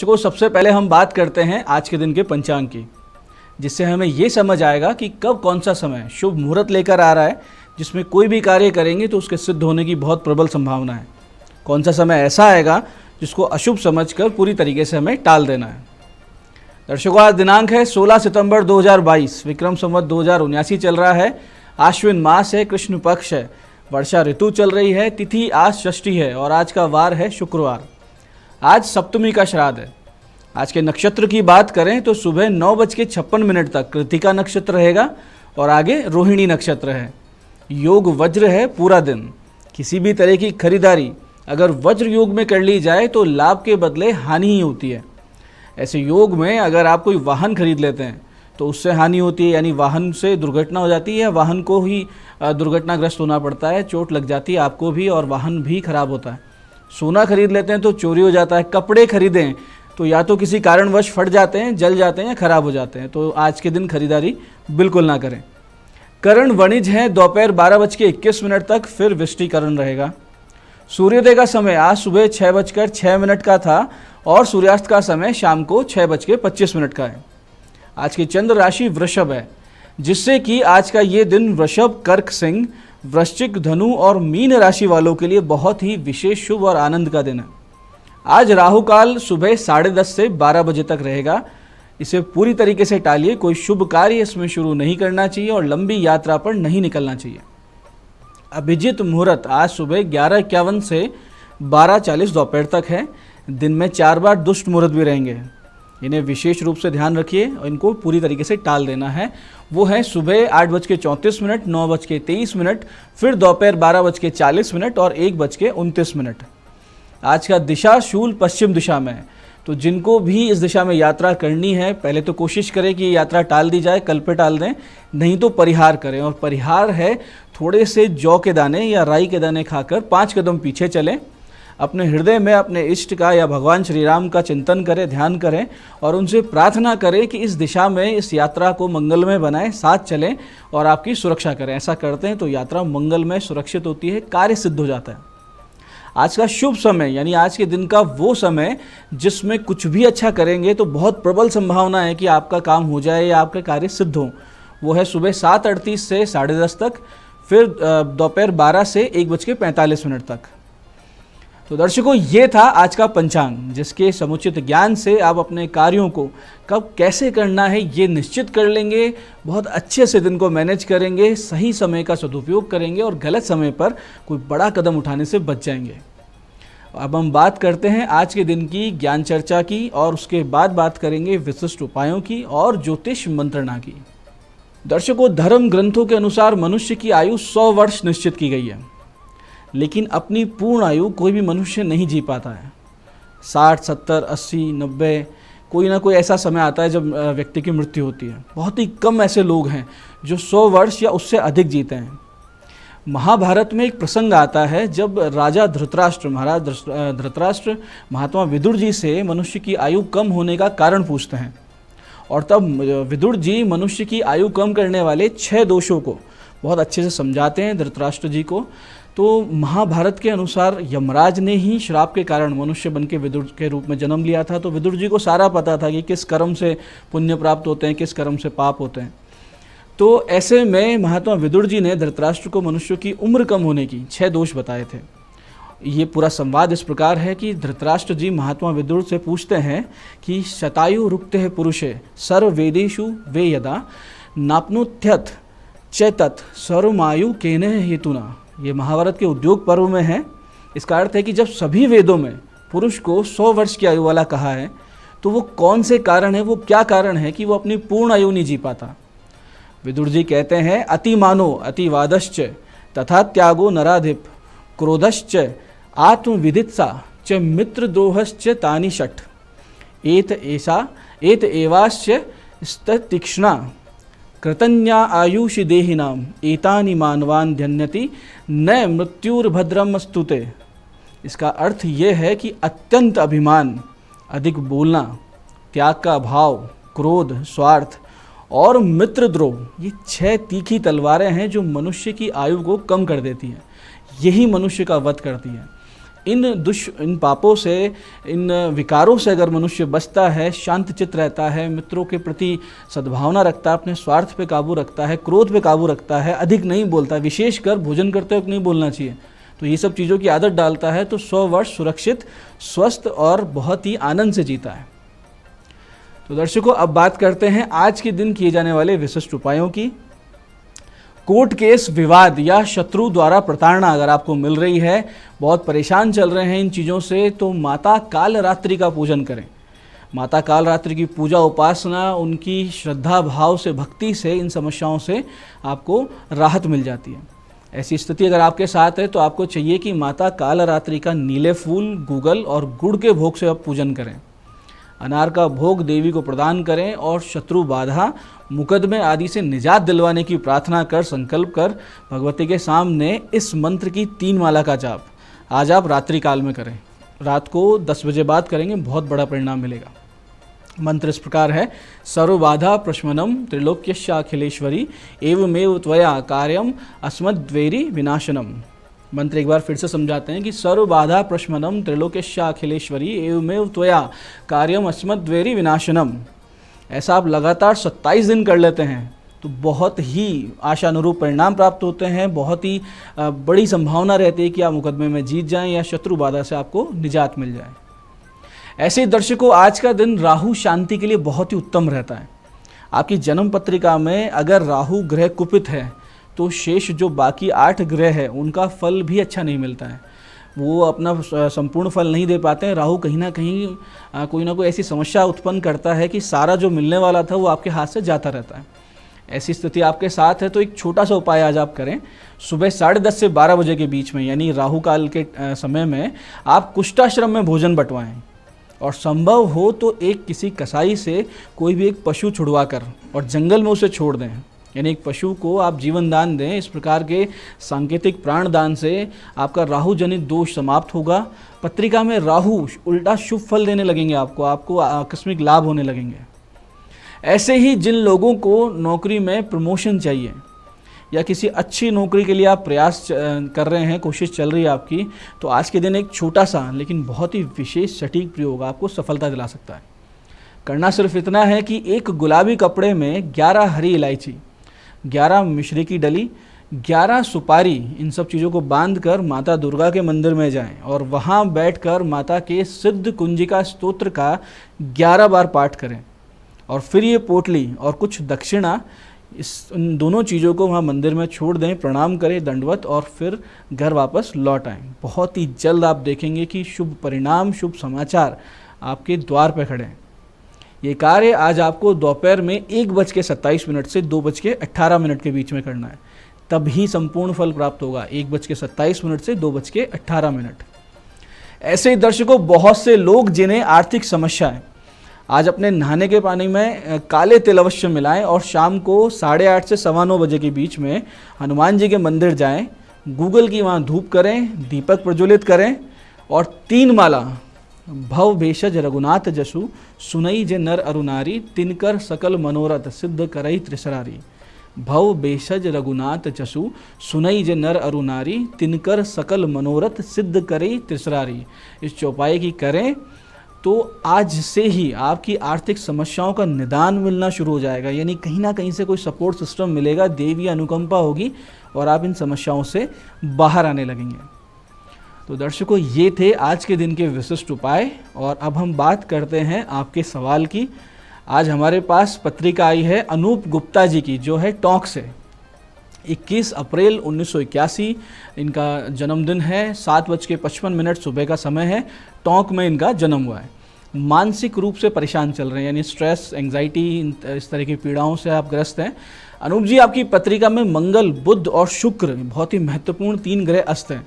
को सबसे पहले हम बात करते हैं आज के दिन के पंचांग की, जिससे हमें ये समझ आएगा कि कब कौन सा समय शुभ मुहूर्त लेकर आ रहा है, जिसमें कोई भी कार्य करेंगे तो उसके सिद्ध होने की बहुत प्रबल संभावना है। कौन सा समय ऐसा आएगा जिसको अशुभ समझकर पूरी तरीके से हमें टाल देना है। दर्शकों, आज दिनांक है 16 सितंबर 2022, विक्रम संवत 2079 चल रहा है। आश्विन मास है, कृष्ण पक्ष है, वर्षा ऋतु चल रही है, तिथि आज षष्ठी है और आज का वार है शुक्रवार। आज सप्तमी का श्राद्ध है। आज के नक्षत्र की बात करें तो सुबह 9:56 तक कृतिका नक्षत्र रहेगा और आगे रोहिणी नक्षत्र है। योग वज्र है पूरा दिन। किसी भी तरह की खरीदारी अगर वज्र योग में कर ली जाए तो लाभ के बदले हानि ही होती है। ऐसे योग में अगर आप कोई वाहन खरीद लेते हैं तो उससे हानि होती है, यानी वाहन से दुर्घटना हो जाती है, वाहन को ही दुर्घटनाग्रस्त होना पड़ता है, चोट लग जाती है आपको भी और वाहन भी खराब होता है। सोना खरीद लेते हैं तो चोरी हो जाता है। कपड़े खरीदें तो या तो किसी कारणवश फट जाते हैं, जल जाते हैं या खराब हो जाते हैं। तो आज के दिन खरीदारी बिल्कुल ना करें। करण वणिज है दोपहर 12:21 तक, फिर वृष्टिकरण रहेगा। सूर्योदय का समय आज सुबह 6:06 का था और सूर्यास्त का समय शाम को 6:25 का है। आज की चंद्र राशि वृषभ है, जिससे कि आज का ये दिन वृषभ, कर्क, सिंह, वृश्चिक, धनु और मीन राशि वालों के लिए बहुत ही विशेष शुभ और आनंद का दिन है। आज राहु काल सुबह 10:30 से 12 बजे तक रहेगा। इसे पूरी तरीके से टालिए। कोई शुभ कार्य इसमें शुरू नहीं करना चाहिए और लंबी यात्रा पर नहीं निकलना चाहिए। अभिजित मुहूर्त आज सुबह 11:51 से 12:40 दोपहर तक है। दिन में 4 बार दुष्ट मुहूर्त भी रहेंगे, इन्हें विशेष रूप से ध्यान रखिए और इनको पूरी तरीके से टाल देना है। वो है सुबह 8:34, 9:23, फिर दोपहर 12:40 और 1:29। आज का दिशा शूल पश्चिम दिशा में है, तो जिनको भी इस दिशा में यात्रा करनी है पहले तो कोशिश करें कि ये यात्रा टाल दी जाए, कल पे टाल दें, नहीं तो परिहार करें। और परिहार है थोड़े से जौ के दाने या राई के दाने खाकर 5 कदम पीछे चलें। अपने हृदय में अपने इष्ट का या भगवान श्री राम का चिंतन करें, ध्यान करें और उनसे प्रार्थना करें कि इस दिशा में इस यात्रा को मंगलमय बनाएं, साथ चलें और आपकी सुरक्षा करें। ऐसा करते हैं तो यात्रा मंगलमय सुरक्षित होती है, कार्य सिद्ध हो जाता है। आज का शुभ समय यानी आज के दिन का वो समय जिसमें कुछ भी अच्छा करेंगे तो बहुत प्रबल संभावना है कि आपका काम हो जाए या आपके कार्य सिद्ध हो, वो है सुबह 7:38 से 10:30 तक, फिर दोपहर 12 से 1:45 तक। तो दर्शकों, ये था आज का पंचांग, जिसके समुचित ज्ञान से आप अपने कार्यों को कब कैसे करना है ये निश्चित कर लेंगे। बहुत अच्छे से दिन को मैनेज करेंगे, सही समय का सदुपयोग करेंगे और गलत समय पर कोई बड़ा कदम उठाने से बच जाएंगे। अब हम बात करते हैं आज के दिन की ज्ञान चर्चा की और उसके बाद बात करेंगे विशिष्ट उपायों की और ज्योतिष मंत्रणा की। दर्शकों, धर्म ग्रंथों के अनुसार मनुष्य की आयु 100 वर्ष निश्चित की गई है, लेकिन अपनी पूर्ण आयु कोई भी मनुष्य नहीं जी पाता है। 60, 70, 80, 90 कोई ना कोई ऐसा समय आता है जब व्यक्ति की मृत्यु होती है। बहुत ही कम ऐसे लोग हैं जो 100 वर्ष या उससे अधिक जीते हैं। महाभारत में एक प्रसंग आता है जब राजा धृतराष्ट्र, महाराज धृतराष्ट्र महात्मा विदुर जी से मनुष्य की आयु कम होने का कारण पूछते हैं और तब विदुर जी मनुष्य की आयु कम करने वाले 6 दोषों को बहुत अच्छे से समझाते हैं धृतराष्ट्र जी को। तो महाभारत के अनुसार यमराज ने ही श्राप के कारण मनुष्य बन के विदुर के रूप में जन्म लिया था। तो विदुर जी को सारा पता था कि किस कर्म से पुण्य प्राप्त होते हैं, किस कर्म से पाप होते हैं। तो ऐसे में महात्मा विदुर जी ने धृतराष्ट्र को मनुष्य की उम्र कम होने की 6 दोष बताए थे। ये पूरा संवाद इस प्रकार है कि धृतराष्ट्र जी महात्मा विदुर से पूछते हैं कि शतायु रुक्ते पुरुषे सर्ववेदेषु वे यदा नाप्नोत्यथ चेतत सर्वमायु केने हेतुना। ये महाभारत के उद्योग पर्व में है। इसका अर्थ है कि जब सभी वेदों में पुरुष को 100 वर्ष की आयु वाला कहा है तो वो कौन से कारण है, वो क्या कारण है कि वो अपनी पूर्ण आयु नहीं जी पाता। विदुर जी कहते हैं, अतिमानो अतिवादश्च तथा त्यागो नराधिप क्रोधश्च आत्मविदित्सा च मित्रद्रोहश्च तानि षट् एत एवाश्च स्ततीक्ष्णा कृतन्या आयुषि देहिनाम एतानि मानवान ध्यन्यति न मृत्युर्भद्रम स्तुते। इसका अर्थ ये है कि अत्यंत अभिमान, अधिक बोलना, त्याग का अभाव, क्रोध, स्वार्थ और मित्रद्रोह, ये 6 तीखी तलवारें हैं जो मनुष्य की आयु को कम कर देती हैं। यही मनुष्य का वध करती है। इन पापों से, इन विकारों से अगर मनुष्य बचता है, शांत चित्त रहता है, मित्रों के प्रति सद्भावना रखता है, अपने स्वार्थ पे काबू रखता है, क्रोध पे काबू रखता है, अधिक नहीं बोलता, विशेषकर भोजन करते वक्त नहीं बोलना चाहिए, तो ये सब चीज़ों की आदत डालता है, तो 100 वर्ष सुरक्षित, स्वस्थ और बहुत ही आनंद से जीता है। तो दर्शकों, अब बात करते हैं आज के दिन किए जाने वाले विशिष्ट उपायों की। कोर्ट केस, विवाद या शत्रु द्वारा प्रताड़ना अगर आपको मिल रही है, बहुत परेशान चल रहे हैं इन चीज़ों से, तो माता कालरात्रि का पूजन करें। माता कालरात्रि की पूजा उपासना, उनकी श्रद्धा भाव से, भक्ति से इन समस्याओं से आपको राहत मिल जाती है। ऐसी स्थिति अगर आपके साथ है तो आपको चाहिए कि माता कालरात्रि का नीले फूल, गूगल और गुड़ के भोग से आप पूजन करें। अनार का भोग देवी को प्रदान करें और शत्रु बाधा, मुकदमे आदि से निजात दिलवाने की प्रार्थना कर, संकल्प कर भगवती के सामने इस मंत्र की 3 माला का जाप आज आप रात्रि काल में करें। रात को 10 बजे बाद करेंगे, बहुत बड़ा परिणाम मिलेगा। मंत्र इस प्रकार है, सर्वबाधा प्रशमनम त्रिलोक्यशाखिलेश्वरी एवमेव त्वया कार्यम अस्मद्वैरी विनाशनम। मंत्र एक बार फिर से समझाते हैं कि सर्वबाधा प्रशमनम त्रिलोक्यशाखिलेश्वरी एवमेव त्वया कार्यम अस्मद्वैरी विनाशनम। ऐसा आप लगातार 27 दिन कर लेते हैं तो बहुत ही आशानुरूप परिणाम प्राप्त होते हैं। बहुत ही बड़ी संभावना रहती है कि आप मुकदमे में जीत जाएं या शत्रु बाधा से आपको निजात मिल जाए। ऐसे ही दर्शकों, आज का दिन राहु शांति के लिए बहुत ही उत्तम रहता है। आपकी जन्म पत्रिका में अगर राहु ग्रह कुपित है तो शेष जो बाकी 8 ग्रह है उनका फल भी अच्छा नहीं मिलता है, वो अपना संपूर्ण फल नहीं दे पाते हैं। राहु कहीं ना कहीं कोई ना कोई ऐसी समस्या उत्पन्न करता है कि सारा जो मिलने वाला था वो आपके हाथ से जाता रहता है। ऐसी स्थिति आपके साथ है तो एक छोटा सा उपाय आज आप करें। सुबह 10:30 से 12 बजे के बीच में, यानी राहु काल के समय में आप कुष्ठाश्रम में भोजन बंटवाएं और संभव हो तो किसी कसाई से कोई भी एक पशु छुड़वा कर और जंगल में उसे छोड़ दें, यानी एक पशु को आप जीवन दान दें। इस प्रकार के सांकेतिक प्राण दान से आपका राहु जनित दोष समाप्त होगा। पत्रिका में राहु उल्टा शुभ फल देने लगेंगे, आपको आकस्मिक लाभ होने लगेंगे। ऐसे ही जिन लोगों को नौकरी में प्रमोशन चाहिए या किसी अच्छी नौकरी के लिए आप प्रयास कर रहे हैं, कोशिश चल रही है आपकी, तो आज के दिन एक छोटा सा लेकिन बहुत ही विशेष सटीक प्रयोग आपको सफलता दिला सकता है। करना सिर्फ इतना है कि एक गुलाबी कपड़े में 11 हरी इलायची, 11 मिश्री की डली, 11 सुपारी, इन सब चीज़ों को बांधकर माता दुर्गा के मंदिर में जाएं और वहाँ बैठकर माता के सिद्ध कुंजिका स्तोत्र का 11 बार पाठ करें और फिर ये पोटली और कुछ दक्षिणा, इन दोनों चीज़ों को वहाँ मंदिर में छोड़ दें, प्रणाम करें दंडवत और फिर घर वापस लौट आएँ। बहुत ही जल्द आप देखेंगे कि शुभ परिणाम, शुभ समाचार आपके द्वार पर खड़े हैं। ये कार्य आज आपको दोपहर में 1:27 से 2:18 के बीच में करना है, तभी संपूर्ण फल प्राप्त होगा। 1:27 से 2:18। ऐसे ही दर्शकों, बहुत से लोग जिन्हें आर्थिक समस्या है, आज अपने नहाने के पानी में काले तिल अवश्य मिलाएं और शाम को 8:30 से 9:15 बजे के बीच में हनुमान जी के मंदिर जाएं, गूगल की वहाँ धूप करें, दीपक प्रज्वलित करें और 3 माला भव भेषज रघुनाथ जसु सुनई जे नर अरुनारी तिनकर सकल मनोरथ सिद्ध करई त्रिसरारी। भव भेषज रघुनाथ जसु सुनई जे नर अरुनारी तिनकर सकल मनोरथ सिद्ध करई त्रिसरारी। इस चौपाई की करें तो आज से ही आपकी आर्थिक समस्याओं का निदान मिलना शुरू हो जाएगा, यानी कहीं ना कहीं से कोई सपोर्ट सिस्टम मिलेगा, देवी अनुकंपा होगी और आप इन समस्याओं से बाहर आने लगेंगे। तो दर्शकों, ये थे आज के दिन के विशिष्ट उपाय और अब हम बात करते हैं आपके सवाल की। आज हमारे पास पत्रिका आई है अनूप गुप्ता जी की, जो है टोंक से। 21 अप्रैल 1981 इनका जन्मदिन है। 7:55 सुबह का समय है। टोंक में इनका जन्म हुआ है। मानसिक रूप से परेशान चल रहे हैं, यानी स्ट्रेस, एंग्जाइटी, इस तरह की पीड़ाओं से आप ग्रस्त हैं। अनूप जी, आपकी पत्रिका में मंगल, बुध और शुक्र बहुत ही महत्वपूर्ण 3 ग्रह अस्त हैं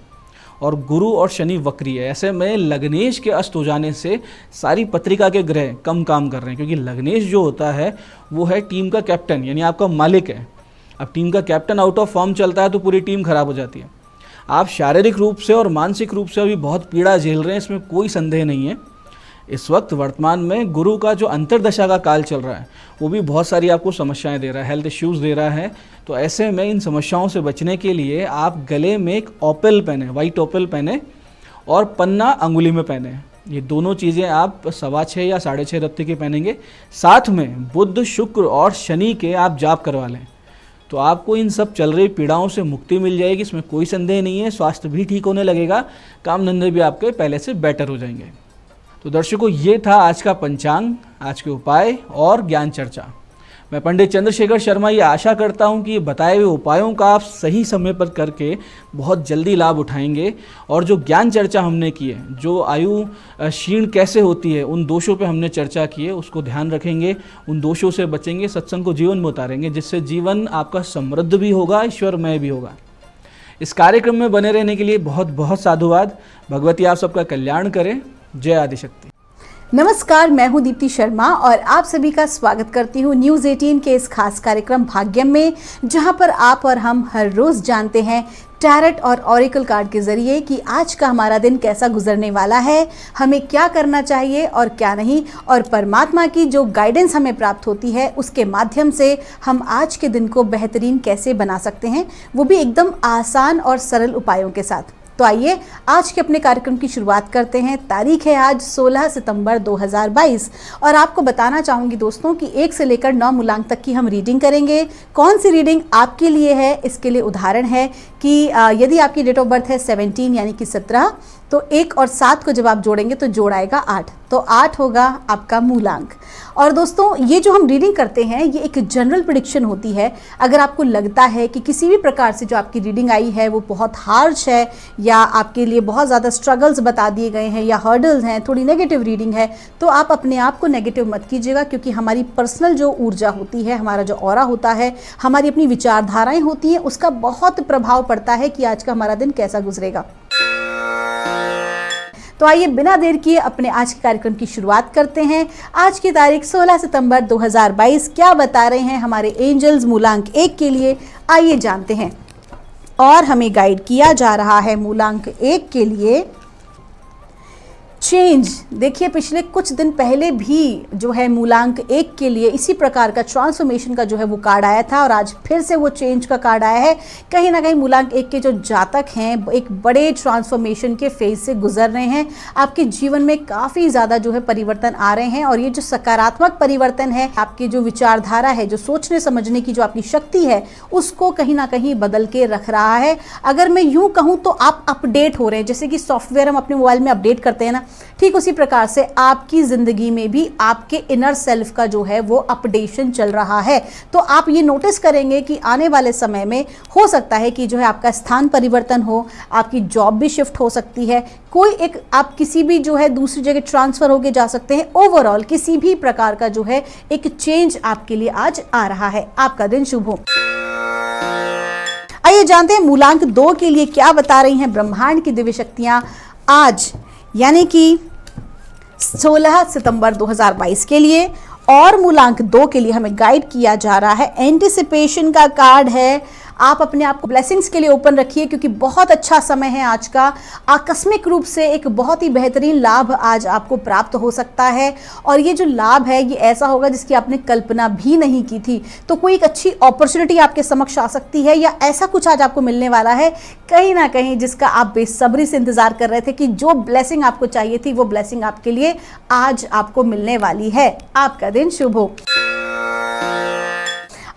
और गुरु और शनि वक्री है। ऐसे में लग्नेश के अस्त हो जाने से सारी पत्रिका के ग्रह कम काम कर रहे हैं, क्योंकि लग्नेश जो होता है वो है टीम का कैप्टन, यानी आपका मालिक है। अब टीम का कैप्टन आउट ऑफ फॉर्म चलता है तो पूरी टीम खराब हो जाती है। आप शारीरिक रूप से और मानसिक रूप से अभी बहुत पीड़ा झेल रहे हैं, इसमें कोई संदेह नहीं है। इस वक्त वर्तमान में गुरु का जो अंतर्दशा का काल चल रहा है वो भी बहुत सारी आपको समस्याएं दे रहा है, हेल्थ इश्यूज़ दे रहा है। तो ऐसे में इन समस्याओं से बचने के लिए आप गले में एक ओपेल पहने, वाइट ओपेल पहने और पन्ना अंगुली में पहने हैं। ये दोनों चीज़ें आप 6.25 या 6.5 रत्ती के पहनेंगे। साथ में बुध, शुक्र और शनि के आप जाप करवा लें तो आपको इन सब चल रही पीड़ाओं से मुक्ति मिल जाएगी, इसमें कोई संदेह नहीं है। स्वास्थ्य भी ठीक होने लगेगा, काम धंधे भी आपके पहले से बेटर हो जाएंगे। तो दर्शकों, ये था आज का पंचांग, आज के उपाय और ज्ञान चर्चा। मैं पंडित चंद्रशेखर शर्मा ये आशा करता हूँ कि ये बताए हुए उपायों का आप सही समय पर करके बहुत जल्दी लाभ उठाएंगे। और जो ज्ञान चर्चा हमने की है, जो आयु क्षीण कैसे होती है, उन दोषों पे हमने चर्चा की है, उसको ध्यान रखेंगे, उन दोषों से बचेंगे, सत्संग को जीवन में उतारेंगे, जिससे जीवन आपका समृद्ध भी होगा, ईश्वरमय भी होगा। इस कार्यक्रम में बने रहने के लिए बहुत बहुत साधुवाद। भगवती आप सबका कल्याण करें। जय आदिशक्ति। नमस्कार, मैं हूं दीप्ति शर्मा और आप सभी का स्वागत करती हूं न्यूज़ 18 के इस खास कार्यक्रम भाग्यम में, जहां पर आप और हम हर रोज जानते हैं टैरेट और ऑरिकल कार्ड के जरिए कि आज का हमारा दिन कैसा गुजरने वाला है, हमें क्या करना चाहिए और क्या नहीं, और परमात्मा की जो गाइडेंस हमें प्राप्त होती है उसके माध्यम से हम आज के दिन को बेहतरीन कैसे बना सकते हैं, वो भी एकदम आसान और सरल उपायों के साथ। तो आइए आज के अपने कार्यक्रम की शुरुआत करते हैं। तारीख है आज 16 सितंबर 2022 और आपको बताना चाहूँगी दोस्तों कि 1 से लेकर 9 मूलांक तक की हम रीडिंग करेंगे। कौन सी रीडिंग आपके लिए है, इसके लिए उदाहरण है कि यदि आपकी डेट ऑफ बर्थ है 17 यानी कि 17, तो 1 और 7 को जब आप जोड़ेंगे तो जोड़ आएगा 8, तो 8 होगा आपका मूलांक। और दोस्तों, ये जो हम रीडिंग करते हैं ये एक जनरल प्रेडिक्शन होती है। अगर आपको लगता है कि किसी भी प्रकार से जो आपकी रीडिंग आई है वो बहुत हार्श है या आपके लिए बहुत ज़्यादा स्ट्रगल्स बता दिए गए हैं या हर्डल्स हैं, थोड़ी नेगेटिव रीडिंग है, तो आप अपने आप को नेगेटिव मत कीजिएगा, क्योंकि हमारी पर्सनल जो ऊर्जा होती है, हमारा जो ऑरा होता है, हमारी अपनी विचारधाराएं होती हैं, उसका बहुत प्रभाव पड़ता है कि आज का हमारा दिन कैसा गुजरेगा। तो आइए बिना देर किए अपने आज के कार्यक्रम की शुरुआत करते हैं। आज की तारीख 16 सितंबर 2022 क्या बता रहे हैं हमारे एंजल्स मूलांक 1 के लिए, आइए जानते हैं। और हमें गाइड किया जा रहा है मूलांक 1 के लिए चेंज। देखिए, पिछले कुछ दिन पहले भी जो है मूलांक 1 के लिए इसी प्रकार का ट्रांसफॉर्मेशन का जो है वो कार्ड आया था और आज फिर से वो चेंज का कार्ड आया है। कहीं ना कहीं मूलांक 1 के जो जातक हैं एक बड़े ट्रांसफॉर्मेशन के फेज से गुजर रहे हैं। आपके जीवन में काफ़ी ज़्यादा जो है परिवर्तन आ रहे हैं और ये जो सकारात्मक परिवर्तन है, आपकी जो विचारधारा है, जो सोचने समझने की जो आपकी शक्ति है, उसको कहीं ना कहीं बदल के रख रहा है। अगर मैं यूँ कहूँ तो आप अपडेट हो रहे हैं, जैसे कि सॉफ्टवेयर हम अपने मोबाइल में अपडेट करते हैं ना, ठीक उसी प्रकार से आपकी ज़िंदगी में भी आपके इनर सेल्फ का जो है वो अपडेशन चल रहा है। तो आप ये नोटिस करेंगे कि आने वाले समय में हो सकता है कि जो है आपका स्थान परिवर्तन हो, आपकी जॉब भी शिफ्ट हो सकती है, कोई एक आप किसी भी जो है दूसरी जगह ट्रांसफ़र होके जा सकते हैं। ओवरऑल किसी भी प्रकार का जो है एक चेंज आपके लिए आज आ रहा है। आपका दिन शुभ हो। आइए जानते हैं मूलांक 2 के लिए क्या बता रही हैं ब्रह्मांड की दिव्य शक्तियां आज, यानी कि 16 सितंबर 2022 के लिए। और मूलांक 2 के लिए हमें गाइड किया जा रहा है, एंटिसिपेशन का कार्ड है। आप अपने आप को ब्लेसिंग्स के लिए ओपन रखिए, क्योंकि बहुत अच्छा समय है आज का। आकस्मिक रूप से एक बहुत ही बेहतरीन लाभ आज आपको प्राप्त हो सकता है और ये जो लाभ है ये ऐसा होगा जिसकी आपने कल्पना भी नहीं की थी। तो कोई एक अच्छी अपॉर्चुनिटी आपके समक्ष आ सकती है या ऐसा कुछ आज आपको मिलने वाला है कहीं ना कहीं, जिसका आप बेसब्री से इंतजार कर रहे थे कि जो ब्लेसिंग आपको चाहिए थी वो ब्लेसिंग आपके लिए आज आपको मिलने वाली है। आपका दिन शुभ हो।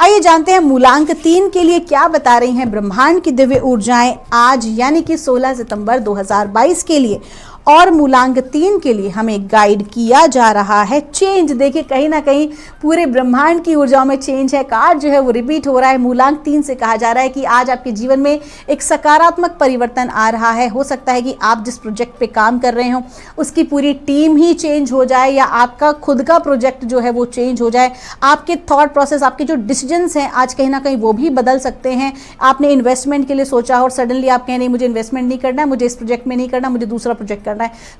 आइए जानते हैं मूलांक 3 के लिए क्या बता रही हैं ब्रह्मांड की दिव्य ऊर्जाएं आज, यानी कि 16 सितंबर 2022 के लिए। और मूलांक 3 के लिए हमें गाइड किया जा रहा है चेंज। देखिए, कहीं ना कहीं पूरे ब्रह्मांड की ऊर्जाओं में चेंज है। कार्ड जो है वो रिपीट हो रहा है। मूलांक 3 से कहा जा रहा है कि आज आपके जीवन में एक सकारात्मक परिवर्तन आ रहा है। हो सकता है कि आप जिस प्रोजेक्ट पे काम कर रहे हो उसकी पूरी टीम ही चेंज हो जाए या आपका खुद का प्रोजेक्ट जो है वो चेंज हो जाए। आपके थॉट प्रोसेस, आपके जो डिसीजंस हैं आज कहीं ना कहीं वो भी बदल सकते हैं। आपने इन्वेस्टमेंट के लिए सोचा और सडनली आप कहें नहीं, मुझे इन्वेस्टमेंट नहीं करना है, मुझे इस प्रोजेक्ट में नहीं करना, मुझे दूसरा प्रोजेक्ट करना है।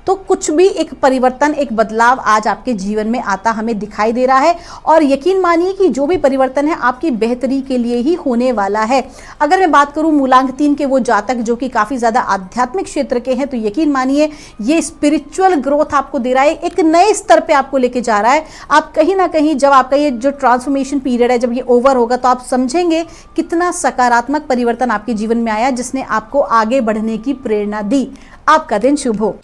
तो कुछ भी एक परिवर्तन, एक बदलाव आज आपके जीवन में आता हमें दिखाई दे रहा है और यकीन मानिए कि जो भी परिवर्तन है आपकी बेहतरी के लिए ही होने वाला है। अगर मैं बात करूं मूलांक 3 के वो जातक जो कि काफी ज्यादा आध्यात्मिक क्षेत्र के हैं, तो यकीन मानिए ये स्पिरिचुअल ग्रोथ आपको दे रहा है, एक नए स्तर पे आपको लेके जा रहा है। आप कहीं ना कहीं जब आपका ये जो ट्रांसफॉर्मेशन पीरियड है जब ये ओवर होगा तो आप समझेंगे कितना सकारात्मक परिवर्तन आपके जीवन में आया जिसने आपको आगे बढ़ने की प्रेरणा दी। आपका दिन शुभ हो।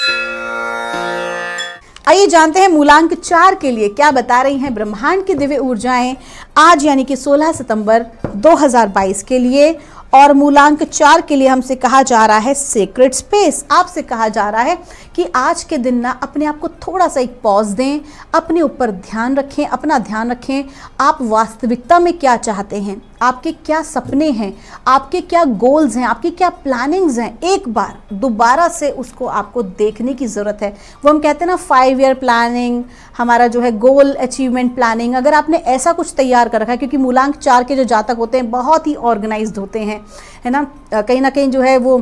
आइए जानते हैं मूलांक 4 के लिए क्या बता रही हैं ब्रह्मांड की दिव्य ऊर्जाएं आज यानी कि 16 सितंबर 2022 के लिए। और मूलांक 4 के लिए हमसे कहा जा रहा है सीक्रेट स्पेस। आपसे कहा जा रहा है कि आज के दिन ना अपने आप को थोड़ा सा एक पॉज दें, अपने ऊपर ध्यान रखें, अपना ध्यान रखें। आप वास्तविकता में क्या चाहते हैं, आपके क्या सपने हैं, आपके क्या गोल्स हैं, आपकी क्या प्लानिंग्स हैं, एक बार दोबारा से उसको आपको देखने की ज़रूरत है। वो हम कहते हैं ना 5 ईयर प्लानिंग, हमारा जो है गोल अचीवमेंट प्लानिंग। अगर आपने ऐसा कुछ तैयार कर रखा है, क्योंकि मूलांक 4 के जो जातक होते हैं बहुत ही ऑर्गेनाइज्ड होते हैं, है ना कहीं जो है वो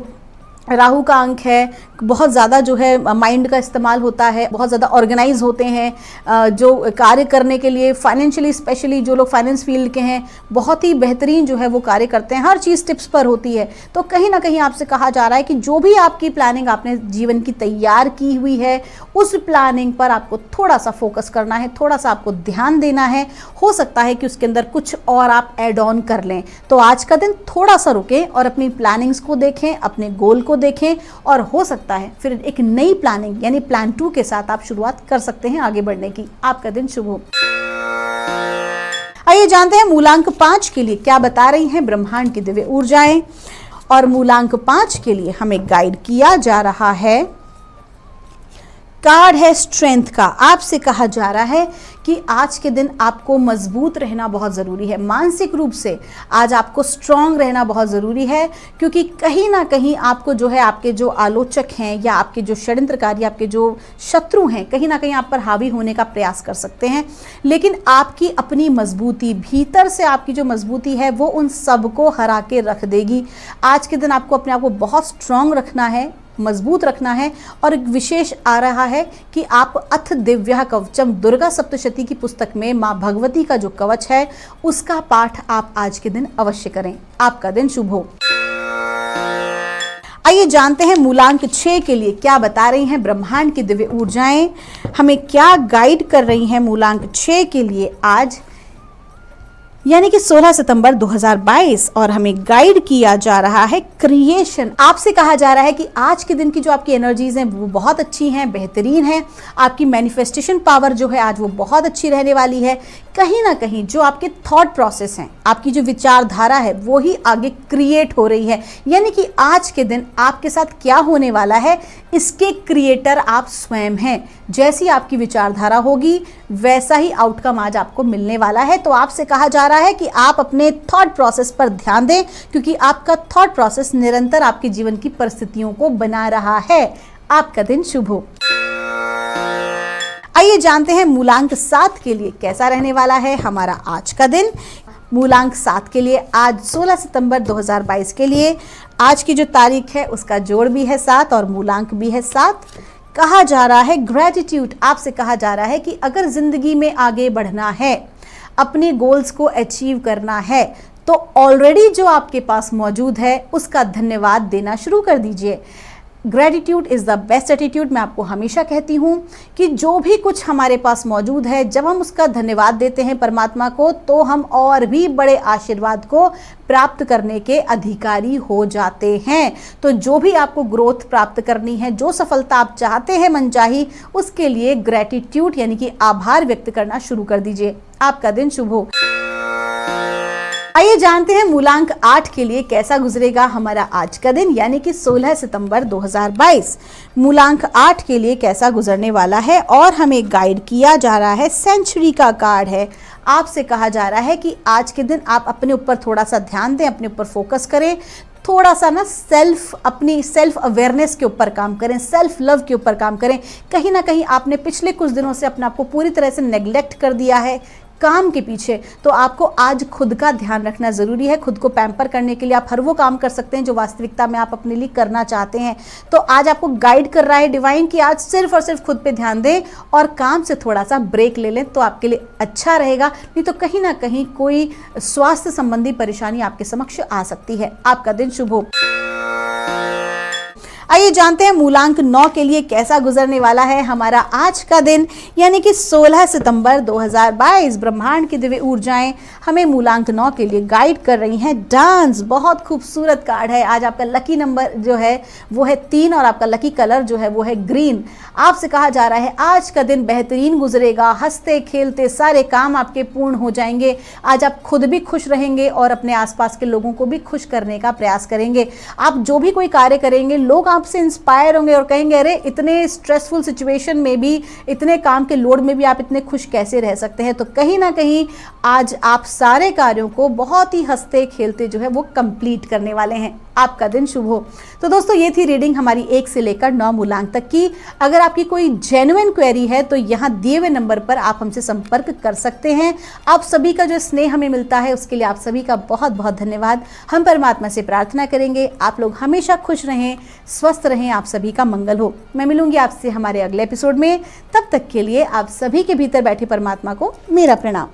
राहु का अंक है, बहुत ज़्यादा जो है माइंड का इस्तेमाल होता है, बहुत ज़्यादा ऑर्गेनाइज होते हैं। जो कार्य करने के लिए फाइनेंशियली, स्पेशली जो लोग फाइनेंस फील्ड के हैं, बहुत ही बेहतरीन जो है वो कार्य करते हैं। हर चीज़ टिप्स पर होती है। तो कहीं ना कहीं आपसे कहा जा रहा है कि जो भी आपकी प्लानिंग आपने जीवन की तैयार की हुई है, उस प्लानिंग पर आपको थोड़ा सा फोकस करना है, थोड़ा सा आपको ध्यान देना है। हो सकता है कि उसके अंदर कुछ और आप ऐड ऑन कर लें। तो आज का दिन थोड़ा सा रुकें और अपनी प्लानिंग्स को देखें, अपने गोल को देखें, और हो सकता है फिर एक नई प्लानिंग यानी प्लान 2 के साथ आप शुरुआत कर सकते हैं आगे बढ़ने की। आपका दिन शुभ हो। आइए जानते हैं मूलांक 5 के लिए क्या बता रही हैं ब्रह्मांड की दिव्य ऊर्जाएं। और मूलांक 5 के लिए हमें गाइड किया जा रहा है, कार्ड है स्ट्रेंथ का। आपसे कहा जा रहा है कि आज के दिन आपको मजबूत रहना बहुत ज़रूरी है, मानसिक रूप से आज आपको स्ट्रांग रहना बहुत ज़रूरी है। क्योंकि कहीं ना कहीं आपको जो है आपके जो आलोचक हैं या आपके जो षड्यंत्रकारी, आपके जो शत्रु हैं, कहीं ना कहीं आप पर हावी होने का प्रयास कर सकते हैं। लेकिन आपकी अपनी मजबूती, भीतर से आपकी जो मजबूती है वो उन सबको हरा के रख देगी। आज के दिन आपको अपने आप को बहुत स्ट्रांग रखना है, मजबूत रखना है। और एक विशेष आ रहा है कि आप अथ दिव्या कवचम, दुर्गा सप्तशती की पुस्तक में माँ भगवती का जो कवच है उसका पाठ आप आज के दिन अवश्य करें। आपका दिन शुभ हो। आइए जानते हैं मूलांक 6 के लिए क्या बता रही हैं ब्रह्मांड की दिव्य ऊर्जाएं, हमें क्या गाइड कर रही हैं मूलांक 6 के लिए आज यानी कि 16 सितंबर 2022। और हमें गाइड किया जा रहा है क्रिएशन। आपसे कहा जा रहा है कि आज के दिन की जो आपकी एनर्जीज हैं वो बहुत अच्छी हैं, बेहतरीन हैं। आपकी मैनिफेस्टेशन पावर जो है आज वो बहुत अच्छी रहने वाली है। कहीं ना कहीं जो आपके थॉट प्रोसेस हैं, आपकी जो विचारधारा है वो ही आगे क्रिएट हो रही है। यानी कि आज के दिन आपके साथ क्या होने वाला है इसके क्रिएटर आप स्वयं हैं। जैसी आपकी विचारधारा होगी वैसा ही आउटकम आज आपको मिलने वाला है। तो आपसे कहा जा रहा है कि आप अपने थॉट प्रोसेस पर ध्यान दें, क्योंकि आपका थॉट प्रोसेस निरंतर आपके जीवन की परिस्थितियों को बना रहा है। आपका दिन शुभ हो। आइए जानते हैं मूलांक 7 के लिए कैसा रहने वाला है हमारा आज का दिन। मूलांक 7 के लिए आज 16 सितंबर 2022 के लिए आज की जो तारीख है उसका जोड़ भी है 7 और मूलांक भी है 7। कहा जा रहा है ग्रेटिट्यूड। आपसे कहा जा रहा है कि अगर जिंदगी में आगे बढ़ना है, अपने गोल्स को अचीव करना है, तो ऑलरेडी जो आपके पास मौजूद है उसका धन्यवाद देना शुरू कर दीजिए। Gratitude is the best attitude. मैं आपको हमेशा कहती हूँ कि जो भी कुछ हमारे पास मौजूद है, जब हम उसका धन्यवाद देते हैं परमात्मा को, तो हम और भी बड़े आशीर्वाद को प्राप्त करने के अधिकारी हो जाते हैं। तो जो भी आपको ग्रोथ प्राप्त करनी है, जो सफलता आप चाहते हैं मनचाही, उसके लिए ग्रेटिट्यूड यानी कि आभार व्यक्त करना शुरू कर दीजिए। आपका दिन शुभ हो। आइए जानते हैं मूलांक 8 के लिए कैसा गुजरेगा हमारा आज का दिन यानी कि 16 सितंबर 2022। मूलांक 8 के लिए कैसा गुजरने वाला है और हमें गाइड किया जा रहा है सेंचुरी का कार्ड है। आपसे कहा जा रहा है कि आज के दिन आप अपने ऊपर थोड़ा सा ध्यान दें, अपने ऊपर फोकस करें, थोड़ा सा ना अपनी सेल्फ अवेयरनेस के ऊपर काम करें, सेल्फ लव के ऊपर काम करें। कहीं ना कहीं आपने पिछले कुछ दिनों से अपने आप को पूरी तरह से नेग्लेक्ट कर दिया है काम के पीछे। तो आपको आज खुद का ध्यान रखना ज़रूरी है। खुद को पैम्पर करने के लिए आप हर वो काम कर सकते हैं जो वास्तविकता में आप अपने लिए करना चाहते हैं। तो आज आपको गाइड कर रहा है डिवाइन कि आज सिर्फ और सिर्फ खुद पे ध्यान दें और काम से थोड़ा सा ब्रेक ले लें, तो आपके लिए अच्छा रहेगा। नहीं तो कहीं ना कहीं कोई स्वास्थ्य संबंधी परेशानी आपके समक्ष आ सकती है। आपका दिन शुभ हो। आइए जानते हैं मूलांक 9 के लिए कैसा गुजरने वाला है हमारा आज का दिन, यानी कि 16 सितंबर 2022। ब्रह्मांड की दिव्य ऊर्जाएं हमें मूलांक 9 के लिए गाइड कर रही हैं। डांस बहुत खूबसूरत कार्ड है। आज आपका लकी नंबर जो है वो है 3 और आपका लकी कलर जो है वो है ग्रीन। आपसे कहा जा रहा है आज का दिन बेहतरीन गुजरेगा, हंसते खेलते सारे काम आपके पूर्ण हो जाएंगे। आज आप खुद भी खुश रहेंगे और अपने आसपास के लोगों को भी खुश करने का प्रयास करेंगे। आप जो भी कोई कार्य करेंगे लोग आपसे इंस्पायर होंगे और कहेंगे अरे इतने स्ट्रेसफुल सिचुएशन में भी, इतने काम के लोड में भी आप इतने खुश कैसे रह सकते हैं। तो कहीं ना कहीं आज आप सारे कार्यों को बहुत ही हंसते खेलते जो है वो कंप्लीट करने वाले हैं। आपका दिन शुभ हो। तो दोस्तों ये थी रीडिंग हमारी 1 से लेकर 9 मूलांक तक की। अगर आपकी कोई जेन्युइन क्वेरी है तो यहाँ दिए हुए नंबर पर आप हमसे संपर्क कर सकते हैं। आप सभी का जो स्नेह हमें मिलता है उसके लिए आप सभी का बहुत बहुत धन्यवाद। हम परमात्मा से प्रार्थना करेंगे आप लोग हमेशा खुश रहें, स्वस्थ रहें, आप सभी का मंगल हो। मैं मिलूंगी आपसे हमारे अगले एपिसोड में। तब तक के लिए आप सभी के भीतर बैठे परमात्मा को मेरा प्रणाम।